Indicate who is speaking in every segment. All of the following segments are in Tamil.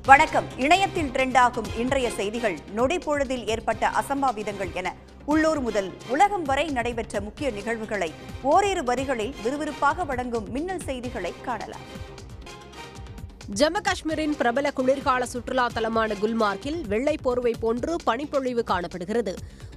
Speaker 1: வணக்கம். இணையத்தில் ட்ரெண்டாகும் இன்றைய செய்திகள், நொடி பொழுதில் ஏற்பட்ட அசம்பாவிதங்கள் என உள்ளூர் முதல் உலகம் வரை நடைபெற்ற முக்கிய நிகழ்வுகளை ஓரிரு வரிகளில் விறுவிறுப்பாக வழங்கும் மின்னல் செய்திகளை காணலாம்.
Speaker 2: ஜம்மு காஷ்மீரின் பிரபல குளிர்கால சுற்றுலா தலமான குல்மார்க்கில் வெள்ளை போர்வை போன்று பனிப்பொழிவு காணப்படுகிறது.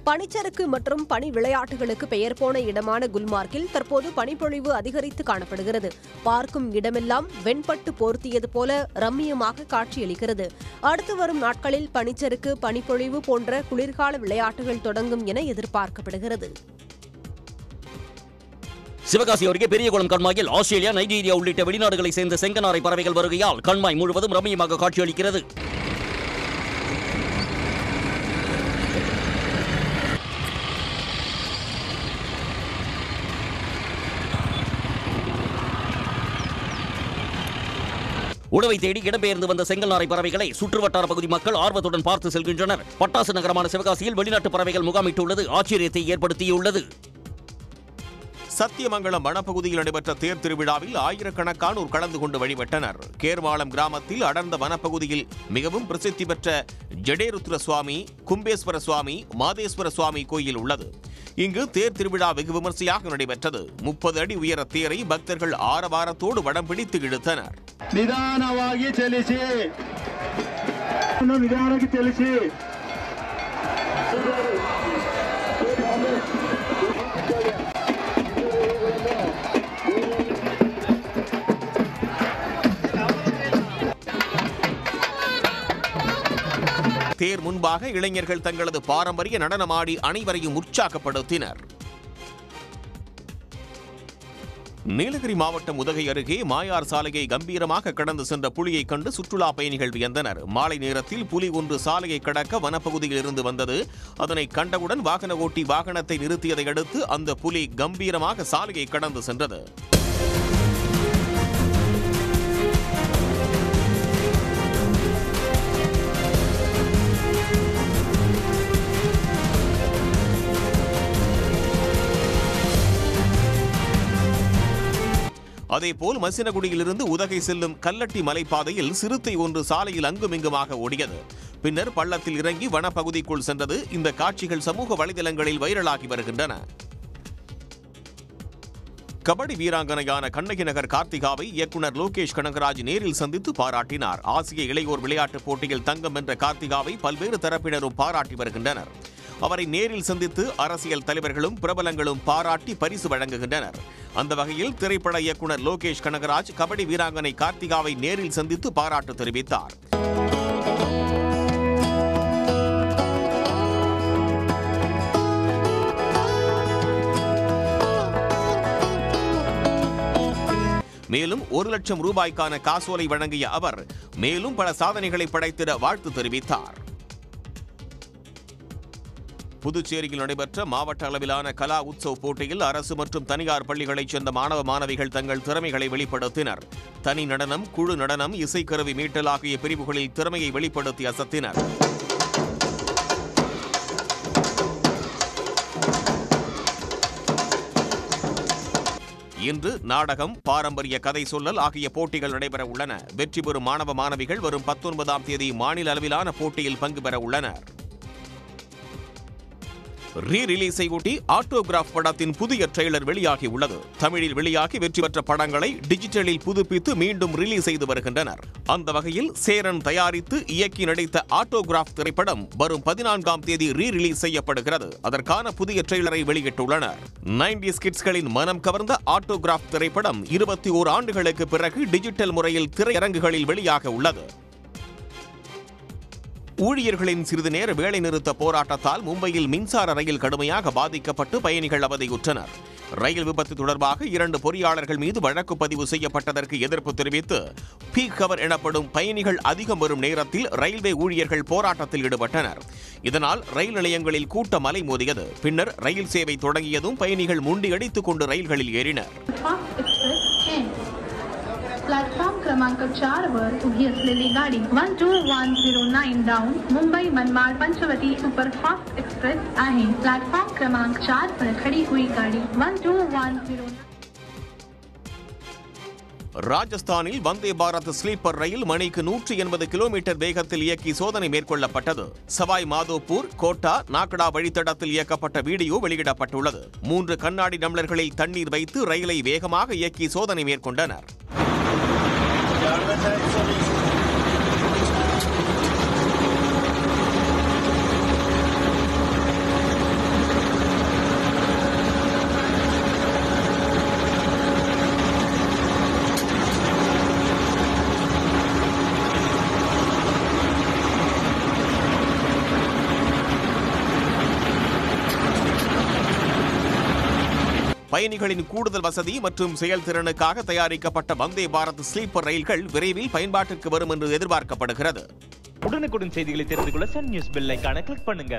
Speaker 2: பனிச்சறுக்கு மற்றும் பனி விளையாட்டுகளுக்கு பெயர் போன இடமான குல்மார்க்கில் தற்போது பனிப்பொழிவு அதிகரித்து காணப்படுகிறது. பார்க்கும் இடமெல்லாம் வெண்பட்டு போர்த்தியது போல ரம்மியமாக காட்சியளிக்கிறது. அடுத்து வரும் நாட்களில் பனிச்சறுக்கு, பனிப்பொழிவு போன்ற குளிர்கால விளையாட்டுகள் தொடங்கும் என எதிர்பார்க்கப்படுகிறது.
Speaker 3: சிவகாசி அருகே பெரியகுளம் கண்மாயில் ஆஸ்திரேலியா, நைஜீரியா உள்ளிட்ட வெளிநாடுகளை சேர்ந்த செங்கநாரை பறவைகள் வருகையால் கண்மாய் முழுவதும் ரம்மியமாக காட்சியளிக்கிறது. உணவை தேடி இடம்பெயர்ந்து வந்த செங்கல்நாரை பறவைகளை சுற்றுவட்டார பகுதி மக்கள் ஆர்வத்துடன் பார்த்து செல்கின்றனர். பட்டாசு நகரமான சிவகாசியில் வெளிநாட்டு பறவைகள் முகாமிட்டுள்ளது ஆச்சரியத்தை ஏற்படுத்தியுள்ளது.
Speaker 4: சத்தியமங்கலம் வனப்பகுதியில் நடைபெற்ற தேர் திருவிழாவில் ஆயிரக்கணக்கானோர் கலந்து கொண்டு வழிபட்டனர். கேர்வாளம் கிராமத்தில் அடர்ந்த வனப்பகுதியில் மிகவும் பிரசித்தி பெற்ற ஜடேருத்ர சுவாமி, கும்பேஸ்வர சுவாமி, மாதேஸ்வர சுவாமி கோயில் உள்ளது. இங்கு தேர் திருவிழா வெகு விமர்சையாக நடைபெற்றது. 30 அடி உயர தேரை பக்தர்கள் ஆரவாரத்தோடு வடம் பிடித்து இழுத்தனர்.
Speaker 5: நிதானವಾಗಿ ಚಲಿಸಿ ನಿಧಾನಕ್ಕೆ ಚಲಿಸಿ.
Speaker 4: தேர் முன்பாக இளைஞர்கள் தங்களது பாரம்பரிய நடனமாடி அனைவரையும் உற்சாகப்படுத்தினர். நீலகிரி மாவட்டம் உதகை அருகே மாயார் சாலையை கம்பீரமாக கடந்து சென்ற புலியை கண்டு சுற்றுலா பயணிகள் வியந்தனர். மாலை நேரத்தில் புலி ஒன்று சாலையை கடக்க வனப்பகுதியில் இருந்து வந்தது. அதனை கண்டவுடன் வாகன ஓட்டி வாகனத்தை நிறுத்தியதை அடுத்து அந்த புலி கம்பீரமாக சாலையை கடந்து சென்றது. அதேபோல் மசினகுடியிலிருந்து உதகை செல்லும் கல்லட்டி மலைப்பாதையில் சிறுத்தை ஒன்று சாலையில் அங்குமிங்குமாக ஓடியது. பின்னர் பள்ளத்தில் இறங்கி வனப்பகுதிக்குள் சென்றது. இந்த காட்சிகள் சமூக வலைதளங்களில் வைரலாகி வருகின்றன. கபடி வீராங்கனையான கண்ணகி நகர் கார்த்திகாவை இயக்குநர் லோகேஷ் கனகராஜ் நேரில் சந்தித்து பாராட்டினார். ஆசிய இளையோர் விளையாட்டுப் போட்டியில் தங்கம் வென்ற கார்த்திகாவை பல்வேறு தரப்பினரும் பாராட்டி வருகின்றனர். அவரை நேரில் சந்தித்து அரசியல் தலைவர்களும் பிரபலங்களும் பாராட்டி பரிசு வழங்குகின்றனர். அந்த வகையில் திரைப்பட இயக்குநர் லோகேஷ் கனகராஜ் கபடி வீராங்கனை கார்த்திகாவை நேரில் சந்தித்து பாராட்டு தெரிவித்தார். மேலும் 1 லட்சம் ரூபாய்க்கான காசோலை வழங்கிய அவர் மேலும் பல சாதனைகளை படைத்திட வாழ்த்து தெரிவித்தார். புதுச்சேரியில் நடைபெற்ற மாவட்ட அளவிலான கலா உத்சவ் போட்டியில் அரசு மற்றும் தனியார் பள்ளிகளைச் சேர்ந்த மாணவ மாணவிகள் தங்கள் திறமைகளை வெளிப்படுத்தினர். தனி நடனம், குழு நடனம், இசைக்கருவி மீட்டல் ஆகிய பிரிவுகளில் திறமையை வெளிப்படுத்தி அசத்தினர். இன்று நாடகம், பாரம்பரிய கதை சொல்லல் ஆகிய போட்டிகள் நடைபெற உள்ளன. வெற்றி பெறும் மாணவ மாணவிகள் வரும் 19ஆம் தேதி மாநில அளவிலான போட்டியில் பங்கு பெற உள்ளனர். ரீ-ரிலீஸை ஒட்டி ஆட்டோகிராஃப் படத்தின் புதிய ட்ரெய்லர் வெளியாகி உள்ளது. தமிழில் வெளியாகி வெற்றி பெற்ற படங்களை டிஜிட்டலில் புதுப்பித்து மீண்டும் ரிலீஸ் செய்து வருகின்றனர். அந்த வகையில் சேரன் தயாரித்து இயக்கி நடித்த ஆட்டோகிராஃப் திரைப்படம் வரும் 14ஆம் தேதி ரீ-ரிலீஸ் செய்யப்படுகிறது. அதற்கான புதிய ட்ரெய்லரை வெளியிட்டுள்ளனர். 90s கிட்ஸ்களின் மனம் கவர்ந்த ஆட்டோகிராஃப் திரைப்படம் 21 ஆண்டுகளுக்கு பிறகு டிஜிட்டல் முறையில் திரையரங்குகளில் வெளியாக உள்ளது. ஊழியர்களின் சிறிது நேர வேலை நிறுத்த போராட்டத்தால் மும்பையில் மின்சார ரயில் கடுமையாக பாதிக்கப்பட்டு பயணிகள் அவதியுற்றனர். ரயில் விபத்து தொடர்பாக 2 பொறியாளர்கள் மீது வழக்கு பதிவு செய்யப்பட்டதற்கு எதிர்ப்பு தெரிவித்து பீக் ஹவர் எனப்படும் பயணிகள் அதிகம் வரும் நேரத்தில் ரயில்வே ஊழியர்கள் போராட்டத்தில் ஈடுபட்டனர். இதனால் ரயில் நிலையங்களில் கூட்டம் அலைமோதியது. பின்னர் ரயில் சேவை தொடங்கியதும் பயணிகள் முண்டியடித்துக் கொண்டு ரயில்களில் ஏறினர்.
Speaker 6: प्लॅटफॉर्म क्रमांक 4 वर उभी असलेली गाडी 12109 down Mumbai Manmad Panchavati superfast express आहे. प्लॅटफॉर्म क्रमांक 4 पर खड़ी हुई गाड़ी 12109
Speaker 4: ராஜஸ்தானில் வந்தே பாரத் ஸ்லீப்பர் ரயில் மணிக்கு 180 கிலோமீட்டர் வேகத்தில் இயக்கி சோதனை மேற்கொள்ளப்பட்டது. சவாய் மாதோப்பூர், கோட்டா, நாகடா வழித்தடத்தில் இயக்கப்பட்ட வீடியோ வெளியிடப்பட்டுள்ளது. 3 கண்ணாடி டம்ளர்களில் தண்ணீர் வைத்து ரயிலை வேகமாக இயக்கி சோதனை மேற்கொண்டனர். பயணிகளின் கூடுதல் வசதி மற்றும் செயல்திறனுக்காக தயாரிக்கப்பட்ட வந்தே பாரத் ஸ்லீப்பர் ரயில்கள் விரைவில் பயன்பாட்டிற்கு வரும் என்று எதிர்பார்க்கப்படுகிறது.
Speaker 7: உடனுக்குடன் செய்திகளை தெரிந்து கொள்ள சன் நியூஸ் பெல் ஐகானை கிளிக் பண்ணுங்க.